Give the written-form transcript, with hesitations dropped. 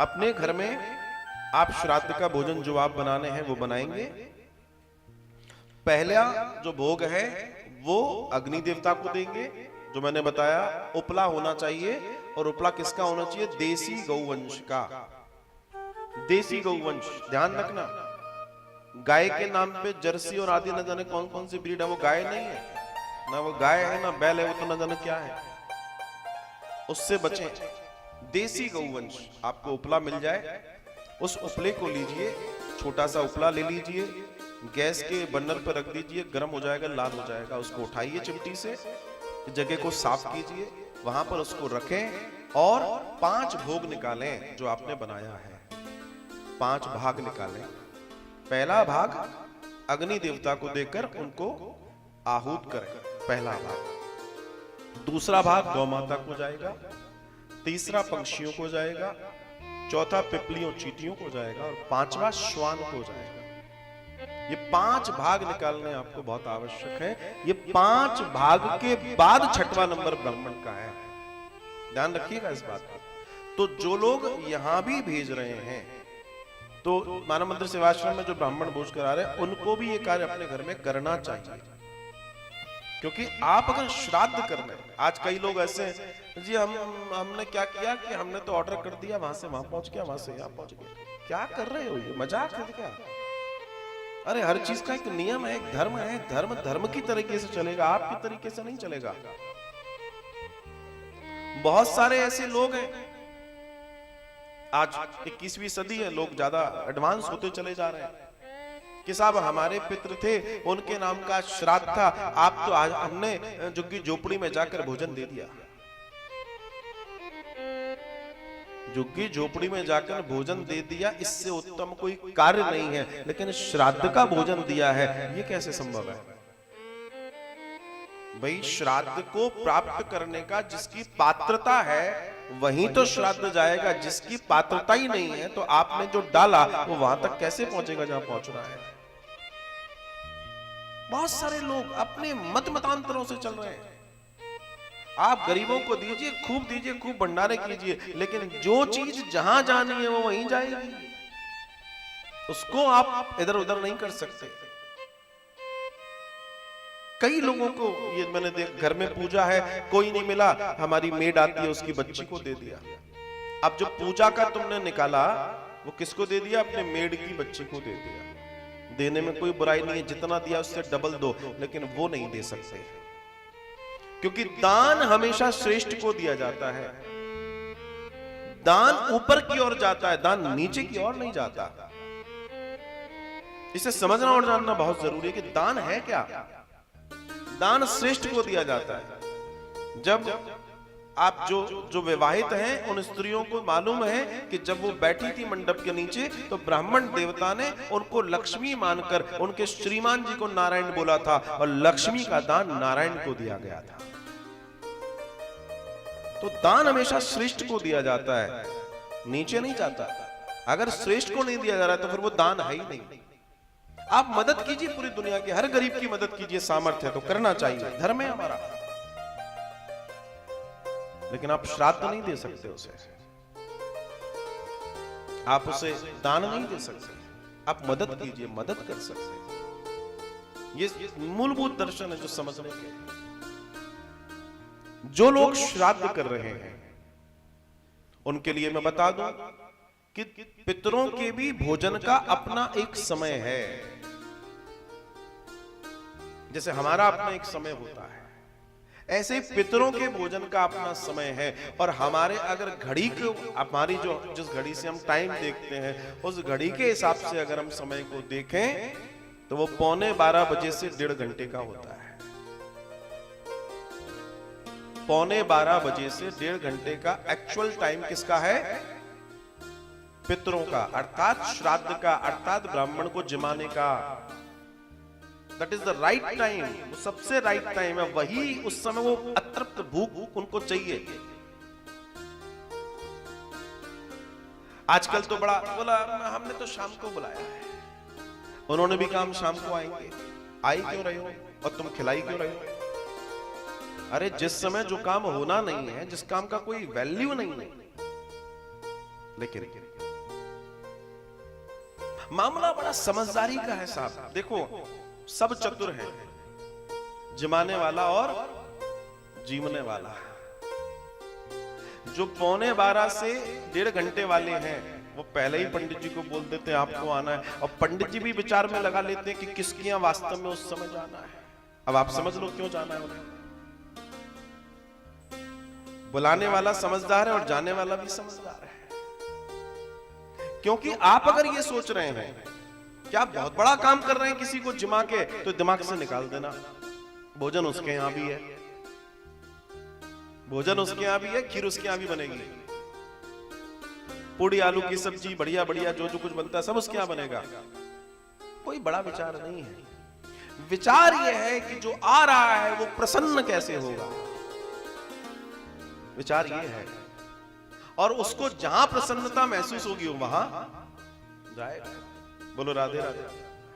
अपने घर में आप श्राद्ध का भोजन जो आप बनाने हैं वो बनाएंगे। पहला जो भोग है वो अग्नि देवता को देंगे, जो मैंने बताया उपला होना चाहिए। और उपला किसका होना चाहिए? देसी गौवंश का। देसी गौवंश, ध्यान रखना, गाय के नाम पे जर्सी और आदि न जाने कौन कौन सी ब्रीड है, वो गाय नहीं है ना, वो गाय है ना बैल है, वो तो न जाने क्या है, उससे बचें। देसी गौवंश आपको उपला मिल जाए, उस उपले को लीजिए, छोटा सा उपला ले लीजिए, गैस के बर्नर पर रख दीजिए, गर्म हो जाएगा, लाल हो जाएगा, उसको उठाइए चिमटी से, जगह को साफ कीजिए, वहां पर उसको रखें और 5 भोग निकालें जो आपने बनाया है। 5 भाग निकालें। पहला भाग अग्नि देवता को देकर उनको आहूत करें, पहला भाग। दूसरा भाग गौ माता को जाएगा, तीसरा पक्षियों को जाएगा, चौथा पिपलियों चींटियों को जाएगा और 5वां श्वान को जाएगा। ये 5 भाग निकालने आपको बहुत आवश्यक है। ये 5 भाग के बाद 6वां नंबर ब्राह्मण का है, ध्यान रखिएगा इस बात का। तो जो लोग यहां भी भेज रहे हैं, तो मानव मंदिर सेवाश्रम में जो ब्राह्मण भोज करा रहे हैं, उनको भी ये कार्य अपने घर में करना चाहिए। क्योंकि आप अगर श्राद्ध कर रहे हैं, आज कई लोग ऐसे जी हमने क्या किया कि हमने तो ऑर्डर कर दिया, वहां से वहां पहुंच गया, वहां से यहां पहुंच गया। क्या कर रहे हो, ये मजाक है क्या? अरे हर चीज का एक नियम है, एक धर्म है। धर्म धर्म की तरीके से चलेगा, आपकी तरीके से नहीं चलेगा। बहुत सारे ऐसे लोग हैं, आज 21वीं सदी है, लोग ज्यादा एडवांस होते चले जा रहे हैं कि साहब हमारे पितृ थे, उनके नाम का श्राद्ध था, आप तो आज हमने झुग्गी झोपड़ी में जाकर भोजन दे दिया। झुग्गी झोपड़ी में जाकर भोजन दे दिया, इससे उत्तम कोई कार्य नहीं है। लेकिन श्राद्ध का भोजन दिया है, ये कैसे संभव है? भाई श्राद्ध को प्राप्त करने का जिसकी पात्रता है वहीं तो श्राद्ध जाएगा, जिसकी पात्रता ही नहीं है तो आपने जो डाला वो वहां तक कैसे पहुंचेगा जहां पहुंच रहा है? बहुत सारे लोग अपने मत मतांतरों से चल रहे हैं। आप गरीबों को दीजिए, खूब भंडारे कीजिए, लेकिन जो चीज जहां जानी है वो वहीं जाएगी, उसको आप इधर उधर नहीं कर सकते। कई लोगों को ये मैंने देख, घर में पूजा है, कोई नहीं मिला, हमारी मेड आती है, उसकी बच्ची को दे दिया। अब जो पूजा का तुमने निकाला वो किसको दे दिया? अपने मेड की बच्ची को दे दिया। देने में कोई बुराई नहीं है, जितना दिया उससे डबल दो, लेकिन वो नहीं दे सकते, क्योंकि दान हमेशा श्रेष्ठ को दिया जाता है। दान ऊपर की ओर जाता है, दान नीचे की ओर नहीं जाता। इसे समझना और जानना बहुत जरूरी है कि दान है क्या। दान श्रेष्ठ को दिया जाता है। जब आप जो विवाहित हैं, उन स्त्रियों को मालूम है कि जब वो बैठी थी मंडप के नीचे, तो ब्राह्मण देवता ने उनको लक्ष्मी मानकर उनके श्रीमान जी को नारायण बोला था, और लक्ष्मी का दान नारायण को दिया गया था। तो दान हमेशा श्रेष्ठ को दिया जाता है, नीचे नहीं जाता। अगर श्रेष्ठ को नहीं दिया जा रहा तो फिर वो दान है ही नहीं। आप मदद कीजिए, पूरी दुनिया के हर गरीब की मदद कीजिए, सामर्थ्य है तो करना चाहिए, धर्म है हमारा। लेकिन आप श्राद्ध नहीं दे सकते उसे, आप उसे दान नहीं दे सकते, आप मदद कीजिए, मदद कर सकते। ये मूलभूत दर्शन है जो समझने के। जो लोग श्राद्ध कर रहे हैं उनके लिए मैं बता दूं कि पितरों के भी भोजन का अपना एक समय है। जैसे हमारा अपना एक समय होता है, ऐसे पितरों के भोजन का अपना समय है। और हमारे अगर घड़ी को, हमारी जिस घड़ी से हम टाइम देखते हैं, उस घड़ी के हिसाब से अगर हम समय को देखें तो वो 11:15 बजे से 1.5 घंटे का होता है। 11:15 बजे से 1.5 घंटे का एक्चुअल टाइम किसका है? पितरों का, अर्थात श्राद्ध का, अर्थात ब्राह्मण को जिमाने का। That is the right time, वो सबसे राइट टाइम है। वही उस समय वो अतृप्त भूख उनको चाहिए। आजकल तो बड़ा बोला, हमने तो शाम को बुलाया है, उन्होंने भी कहा हम शाम को आएंगे। आई क्यों रहे हो और तुम खिलाई क्यों रहे हो? अरे जिस समय जो काम होना नहीं है, जिस काम का कोई वैल्यू नहीं है, लेकिन मामला बड़ा समझदारी का है साहब। देखो, सब चतुर हैं, जमाने वाला और जीवने वाला। जो 11:15 से 1.5 घंटे वाले हैं, वो पहले ही पंडित जी को बोल देते हैं आपको आना है, और पंडित जी भी विचार में लगा लेते हैं कि किसके यहाँ वास्तव में उस समय जाना है। अब आप समझ लो क्यों जाना है उन्हें। बुलाने वाला समझदार है और जाने वाला भी समझदार है। क्योंकि आप अगर ये सोच रहे हैं कि आप बहुत बड़ा काम कर रहे हैं किसी को जिमा के, तो दिमाग से निकाल देना, भोजन उसके यहां भी है, भोजन उसके यहां भी है, खीर उसके यहां भी बनेगी, पूड़ी आलू की सब्जी बढ़िया बढ़िया जो जो कुछ बनता है सब उसके यहां बनेगा। कोई बड़ा विचार नहीं है। विचार यह है कि जो आ रहा है वो प्रसन्न कैसे होगा, विचार यह है। और उसको जहां प्रसन्नता महसूस होगी वो वहां जाएगा। बोलो राधे राधे।